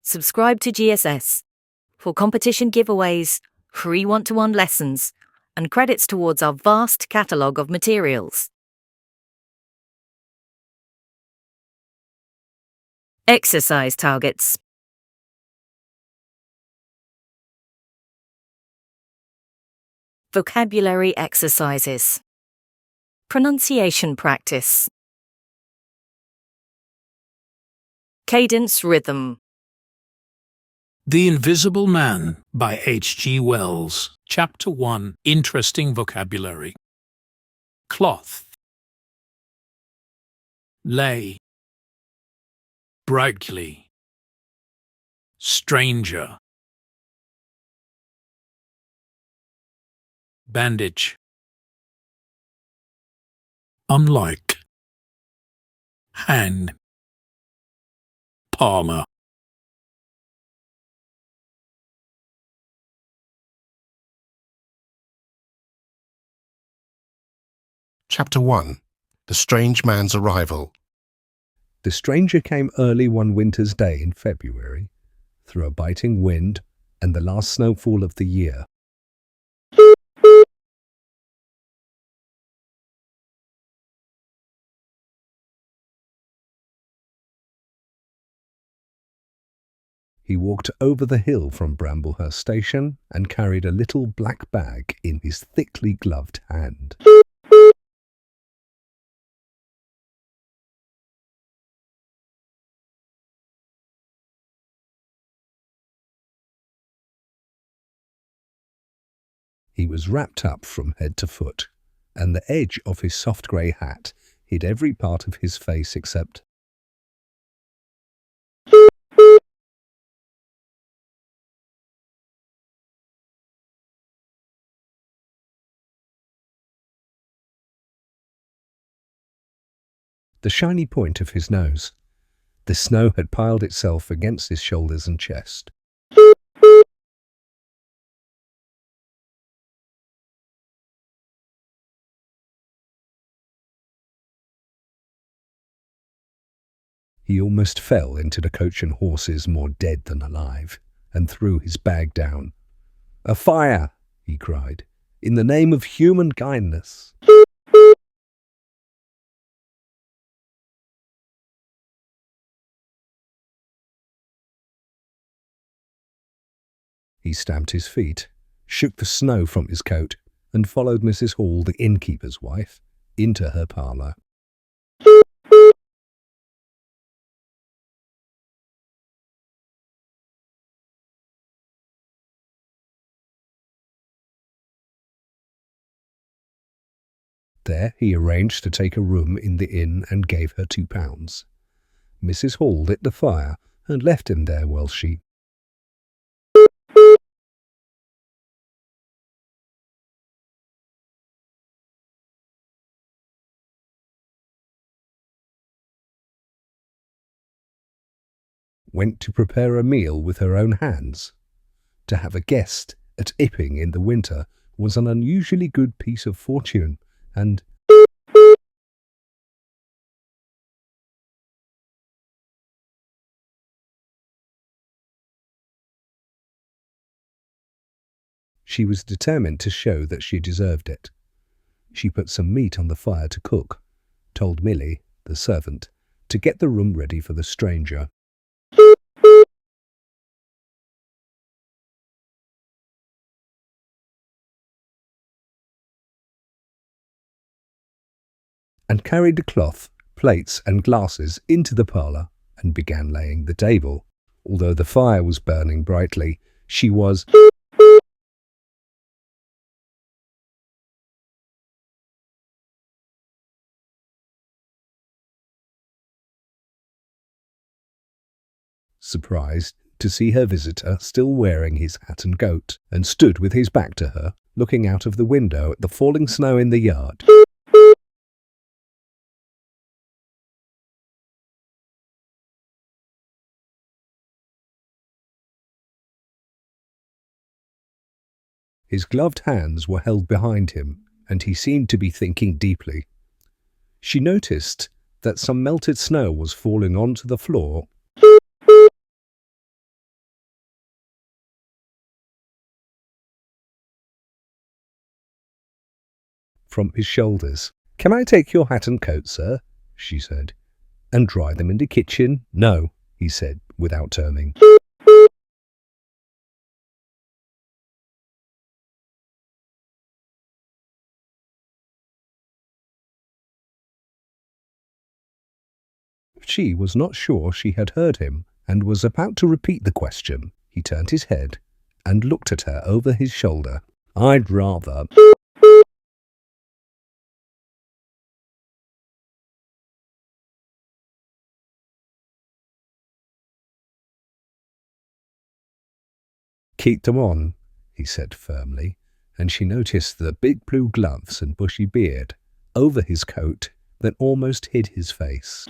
Subscribe to GSS for competition giveaways, free one-to-one lessons, and credits towards our vast catalogue of materials. Exercise targets. Vocabulary exercises. Pronunciation practice. Cadence rhythm. The Invisible Man by H.G. Wells. Chapter 1. Interesting vocabulary. Cloth. Lay. Brightly. Stranger. Bandage. Unlike. Hand. Palmer. Chapter 1. The Strange Man's Arrival. The stranger came early one winter's day in February, through a biting wind and the last snowfall of the year. He walked over the hill from Bramblehurst Station and carried a little black bag in his thickly gloved hand. He was wrapped up from head to foot, and the edge of his soft grey hat hid every part of his face except the shiny point of his nose. The snow had piled itself against his shoulders and chest. He almost fell into the coach and horses more dead than alive, and threw his bag down. "A fire!" he cried, "in the name of human kindness." He stamped his feet, shook the snow from his coat, and followed Mrs. Hall, the innkeeper's wife, into her parlour. There he arranged to take a room in the inn and gave her £2. Mrs. Hall lit the fire and left him there while she went to prepare a meal with her own hands. To have a guest at Ipping in the winter was an unusually good piece of fortune, and she was determined to show that she deserved it. She put some meat on the fire to cook, told Milly, the servant, to get the room ready for the stranger. And carried the cloth, plates and glasses into the parlour and began laying the table. Although the fire was burning brightly, she was surprised to see her visitor still wearing his hat and coat, and stood with his back to her, looking out of the window at the falling snow in the yard. His gloved hands were held behind him, and he seemed to be thinking deeply. She noticed that some melted snow was falling onto the floor from his shoulders. "Can I take your hat and coat, sir?" she said. "And dry them in the kitchen?" "No," he said, without turning. She was not sure she had heard him, and was about to repeat the question. He turned his head and looked at her over his shoulder. "I'd rather—" "Keep them on," he said firmly, and she noticed the big blue gloves and bushy beard over his coat that almost hid his face.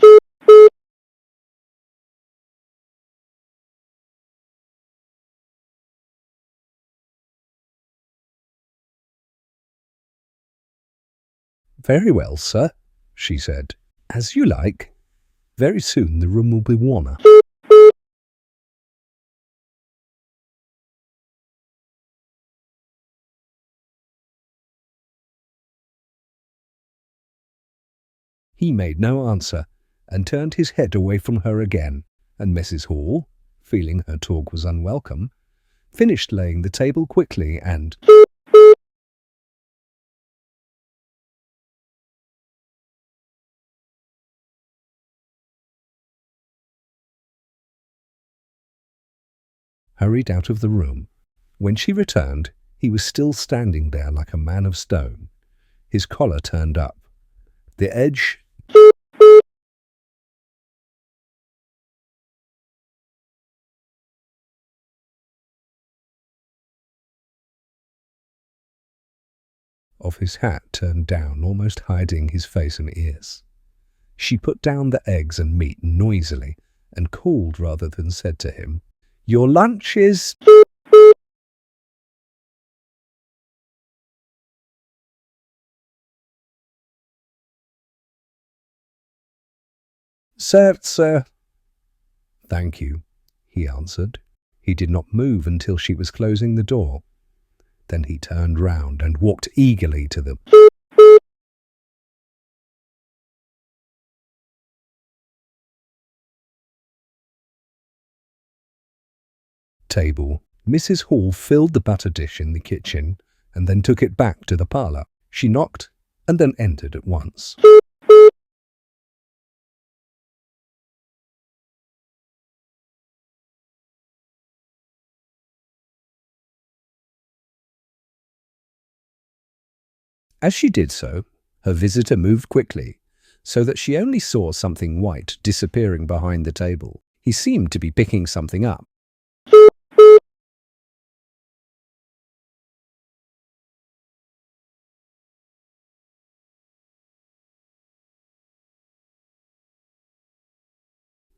"Very well, sir," she said. "As you like. Very soon the room will be warmer." He made no answer, and turned his head away from her again, and Mrs. Hall, feeling her talk was unwelcome, finished laying the table quickly and— hurried out of the room. When she returned, he was still standing there like a man of stone, his collar turned up, the edge of his hat turned down, almost hiding his face and ears. She put down the eggs and meat noisily and called rather than said to him, "Your lunch is—" "Served, sir." "Thank you," he answered. He did not move until she was closing the door. Then he turned round and walked eagerly to the table. Mrs. Hall filled the butter dish in the kitchen and then took it back to the parlour. She knocked and then entered at once. As she did so, her visitor moved quickly, so that she only saw something white disappearing behind the table. He seemed to be picking something up.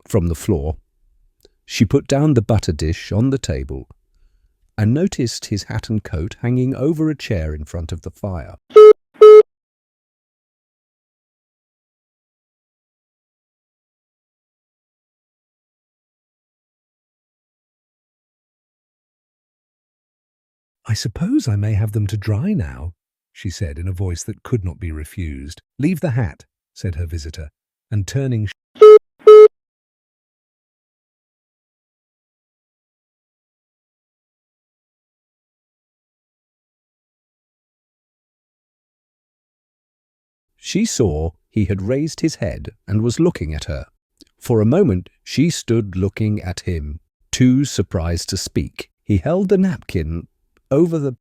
From the floor. She put down the butter dish on the table and noticed his hat and coat hanging over a chair in front of the fire. "I suppose I may have them to dry now," she said in a voice that could not be refused. "Leave the hat," said her visitor, and turning she saw he had raised his head and was looking at her. For a moment she stood looking at him, too surprised to speak. He held the napkin over the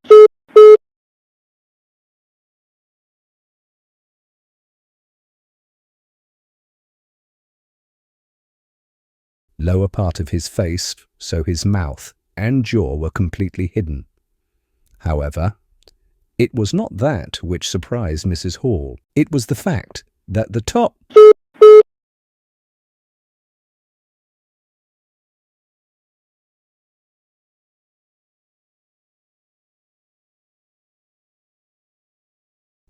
lower part of his face, so his mouth and jaw were completely hidden. However, it was not that which surprised Mrs. Hall. It was the fact that the top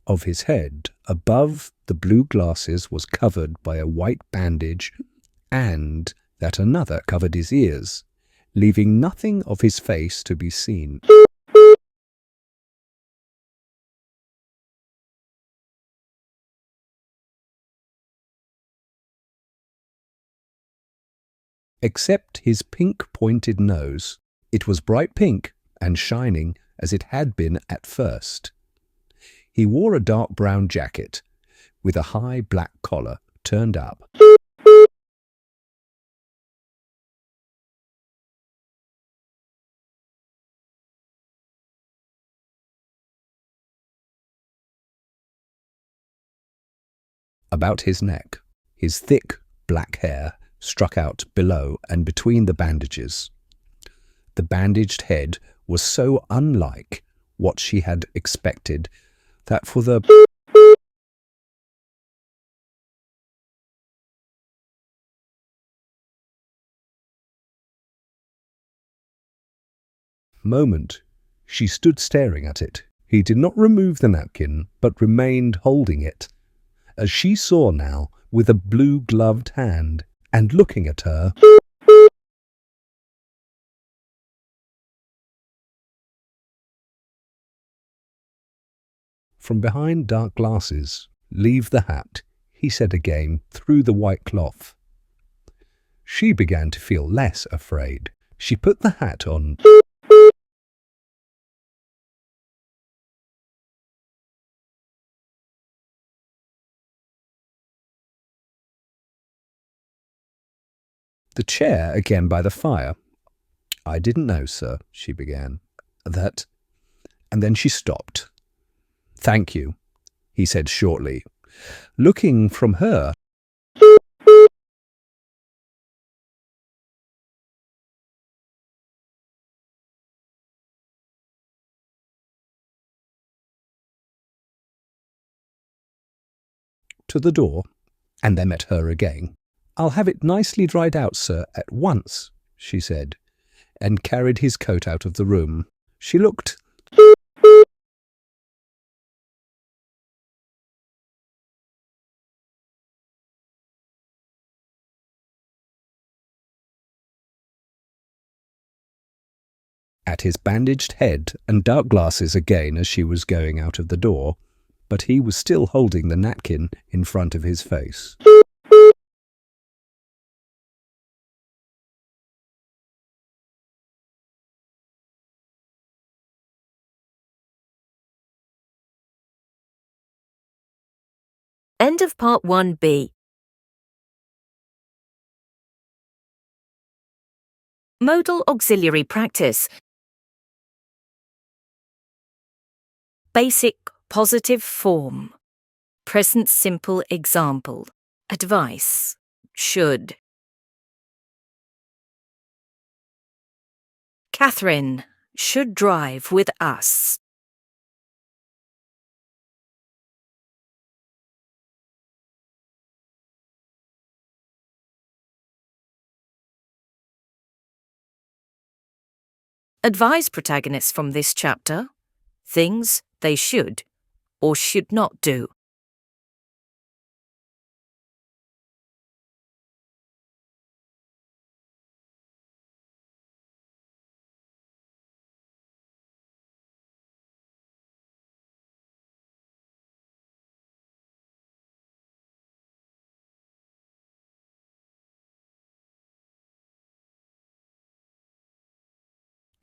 of his head above the blue glasses was covered by a white bandage, and that another covered his ears, leaving nothing of his face to be seen. except his pink pointed nose. It was bright pink and shining as it had been at first. He wore a dark brown jacket with a high black collar turned up. About his neck. His thick black hair struck out below and between the bandages. The bandaged head was so unlike what she had expected that for the moment she stood staring at it. He did not remove the napkin, but remained holding it, as she saw now, with a blue-gloved hand, and looking at her. From behind dark glasses, "Leave the hat," he said again, through the white cloth. She began to feel less afraid. She put the hat on. The chair again by the fire. "I didn't know, sir," she began. "That—" and then she stopped. "Thank you," he said shortly, looking from her to the door, and then met her again. "I'll have it nicely dried out, sir, at once," she said, and carried his coat out of the room. She looked at his bandaged head and dark glasses again as she was going out of the door, but he was still holding the napkin in front of his face. End of Part 1b. Modal Auxiliary Practice. Basic Positive Form. Present Simple Example. Advice. Should. Catherine should drive with us. Advise protagonists from this chapter things they should or should not do.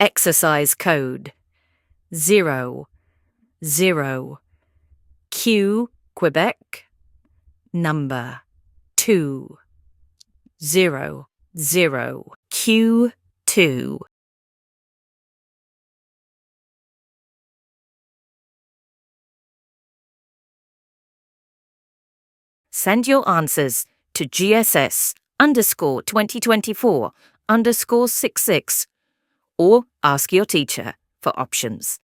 Exercise code 0, 0, Q, Quebec, number 2, 0, 0, Q2. Send your answers to GSS_2024_66 or ask your teacher for options.